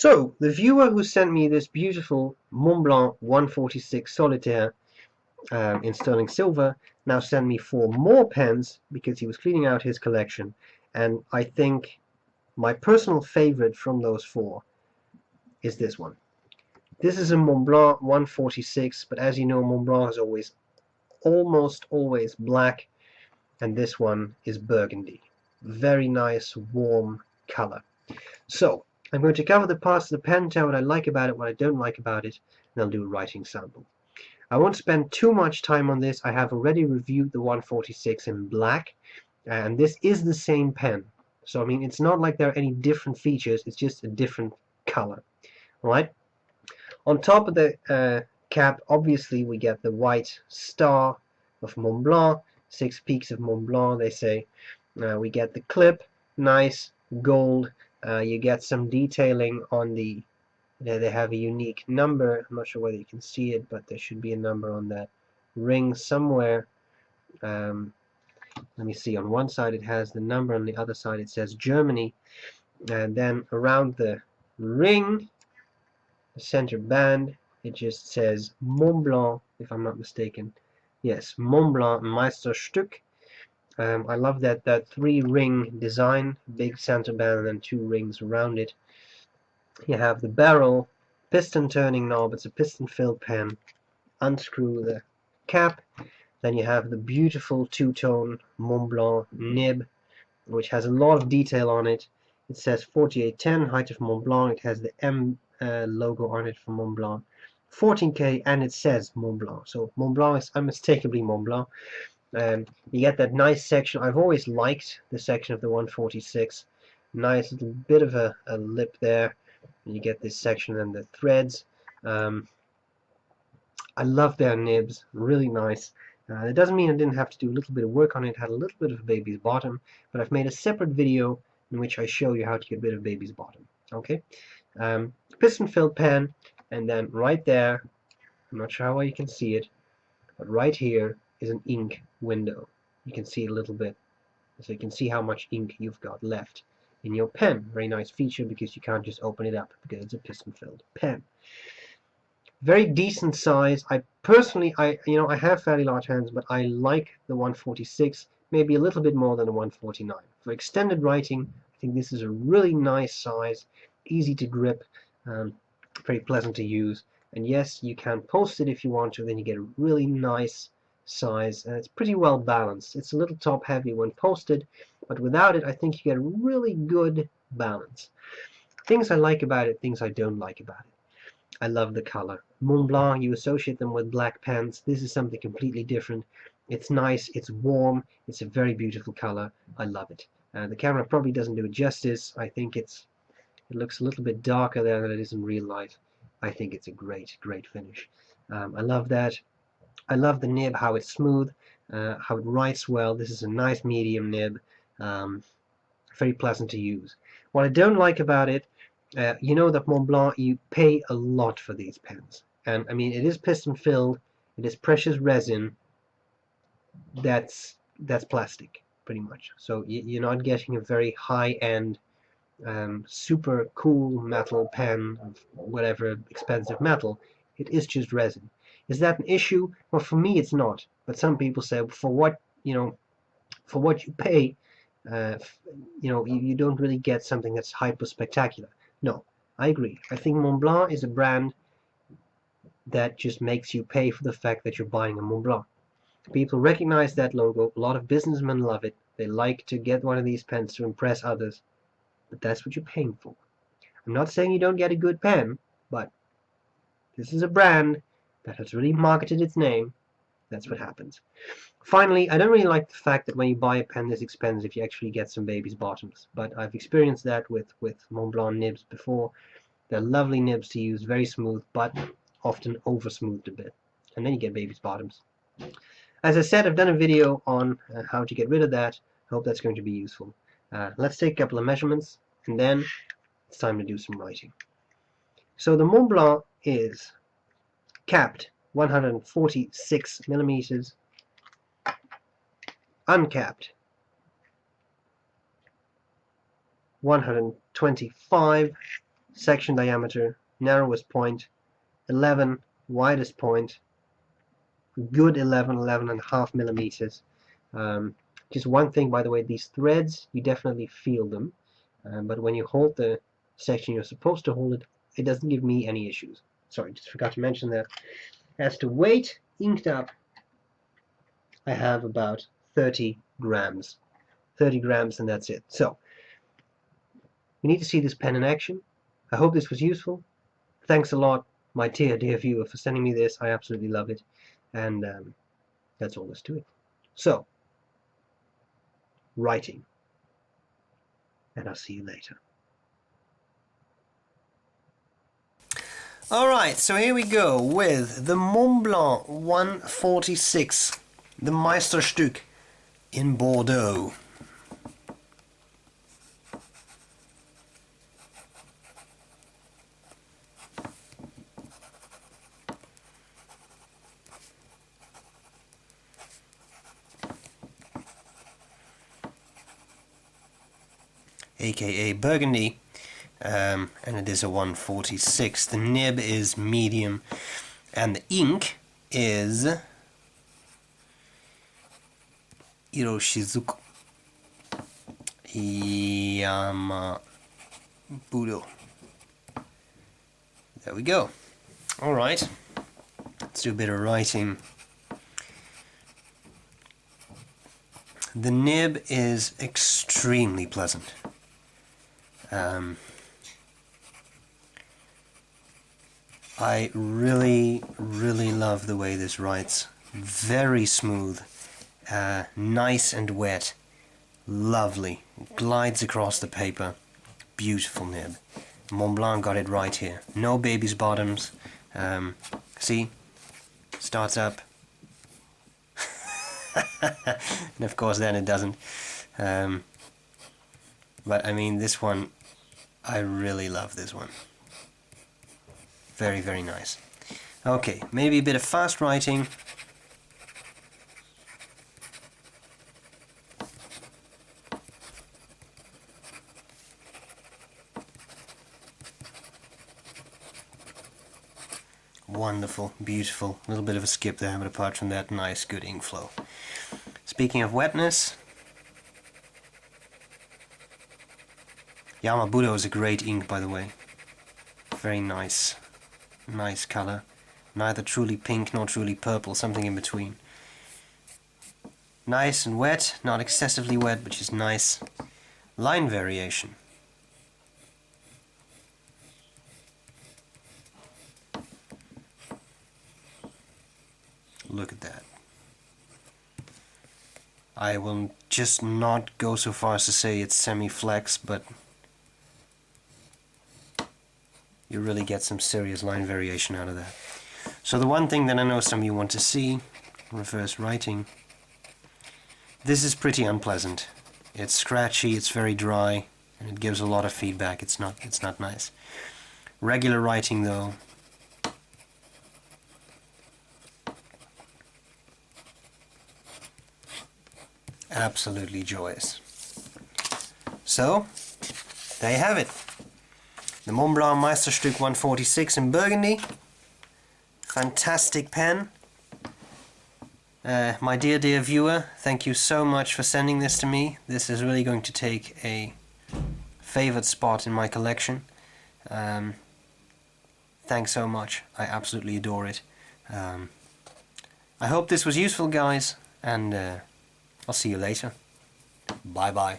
So, the viewer who sent me this beautiful Montblanc 146 Solitaire in sterling silver now sent me 4 more pens because he was cleaning out his collection, and I think my personal favorite from those 4 is this one. This is a Montblanc 146, but as you know, Montblanc is almost always black, and this one is burgundy. Very nice, warm color. So, I'm going to cover the parts of the pen, tell what I like about it, what I don't like about it, and I'll do a writing sample. I won't spend too much time on this. I have already reviewed the 146 in black, and this is the same pen. So, I mean, it's not like there are any different features, it's just a different color. Right? On top of the cap, obviously, we get the white star of Montblanc, 6 peaks of Montblanc, they say. We get the clip, nice, gold. You get some detailing on the, they have a unique number. I'm not sure whether you can see it, but there should be a number on that ring somewhere. Let me see, on one side it has the number, on the other side it says Germany, and then around the ring, the center band, it just says Montblanc, if I'm not mistaken. Yes, Montblanc Meisterstück. I love that 3-ring design, big center band and then 2 rings around it. You have the barrel, piston turning knob, it's a piston filled pen. Unscrew the cap, then you have the beautiful 2-tone Montblanc nib, which has a lot of detail on it. It says 4810, height of Montblanc, it has the M logo on it for Montblanc. 14K, and it says Montblanc, so Montblanc is unmistakably Montblanc. You get that nice section. I've always liked the section of the 146. Nice little bit of a lip there. And you get this section and the threads. I love their nibs. Really nice. It doesn't mean I didn't have to do a little bit of work on it. It had a little bit of a baby's bottom, but I've made a separate video in which I show you how to get rid of baby's bottom. Okay. Piston filled pen, and then right there, I'm not sure how well you can see it, but right here is an ink window. You can see a little bit, so you can see how much ink you've got left in your pen. Very nice feature because you can't just open it up because it's a piston filled pen. Very decent size. I personally, I have fairly large hands, but I like the 146 maybe a little bit more than the 149. For extended writing, I think this is a really nice size, easy to grip, very pleasant to use. And yes, you can post it if you want to, then you get a really nice size, and it's pretty well balanced. It's a little top heavy when posted, but without it I think you get a really good balance. Things I like about it, things I don't like about it. I love the color. Montblanc, you associate them with black pens. This is something completely different. It's nice, it's warm, it's a very beautiful color. I love it. The camera probably doesn't do it justice. I think it looks a little bit darker there than it is in real life. I think it's a great finish. I love that. I love the nib, how it's smooth, how it writes well. This is a nice medium nib, very pleasant to use. What I don't like about it, you know that Montblanc, you pay a lot for these pens. And I mean, it is piston filled, it is precious resin, that's plastic, pretty much. So you're not getting a very high-end, super cool metal pen of whatever expensive metal. It is just resin. Is that an issue? Well, for me it's not, but some people say for what you pay, you don't really get something that's hyper spectacular. No, I agree. I think Montblanc is a brand that just makes you pay for the fact that you're buying a Montblanc. People recognize that logo. A lot of businessmen love it. They like to get one of these pens to impress others, but that's what you're paying for. I'm not saying you don't get a good pen, but this is a brand that has really marketed its name. That's what happens. Finally, I don't really like the fact that when you buy a pen this expensive, you actually get some baby's bottoms. But I've experienced that with Montblanc nibs before. They're lovely nibs to use, very smooth, but often over-smoothed a bit. And then you get baby's bottoms. As I said, I've done a video on how to get rid of that. I hope that's going to be useful. Let's take a couple of measurements, and then it's time to do some writing. So the Montblanc is capped 146 millimeters, uncapped 125 section diameter, narrowest point, 11, widest point, good 11.5 millimeters. Just one thing, by the way, these threads, you definitely feel them, but when you hold the section you're supposed to hold it, it doesn't give me any issues. Sorry, just forgot to mention that. As to weight, inked up, I have about 30 grams. 30 grams and that's it. So, you need to see this pen in action. I hope this was useful. Thanks a lot, my dear viewer, for sending me this. I absolutely love it. And that's all there's to it. So, writing. And I'll see you later. Alright, so here we go with the Montblanc 146, the Meisterstück in Bordeaux. aka Burgundy, and it is a 146. The nib is medium, and the ink is Iroshizuku Yamabudo. There we go. Alright, let's do a bit of writing. The nib is extremely pleasant. I really love the way this writes. Very smooth, nice and wet, lovely, glides across the paper, beautiful nib. Montblanc got it right here. No baby's bottoms. See, starts up, and of course then it doesn't. But I mean, this one, I really love this one. Very, very nice. Okay, maybe a bit of fast writing. Wonderful, beautiful. A little bit of a skip there, but apart from that, nice, good ink flow. Speaking of wetness, Yamabudo is a great ink, by the way. Very nice. Nice color. Neither truly pink nor truly purple, something in between. Nice and wet, not excessively wet, but just nice. Line variation. Look at that. I will just not go so far as to say it's semi-flex, but you really get some serious line variation out of that. So the one thing that I know some of you want to see, reverse writing, this is pretty unpleasant. It's scratchy, it's very dry, and it gives a lot of feedback. It's not nice. Regular writing though, absolutely joyous. So, there you have it. The Montblanc Meisterstück 146 in Burgundy. Fantastic pen. My dear viewer, thank you so much for sending this to me. This is really going to take a favored spot in my collection. Thanks so much. I absolutely adore it. I hope this was useful, guys, and I'll see you later. Bye bye.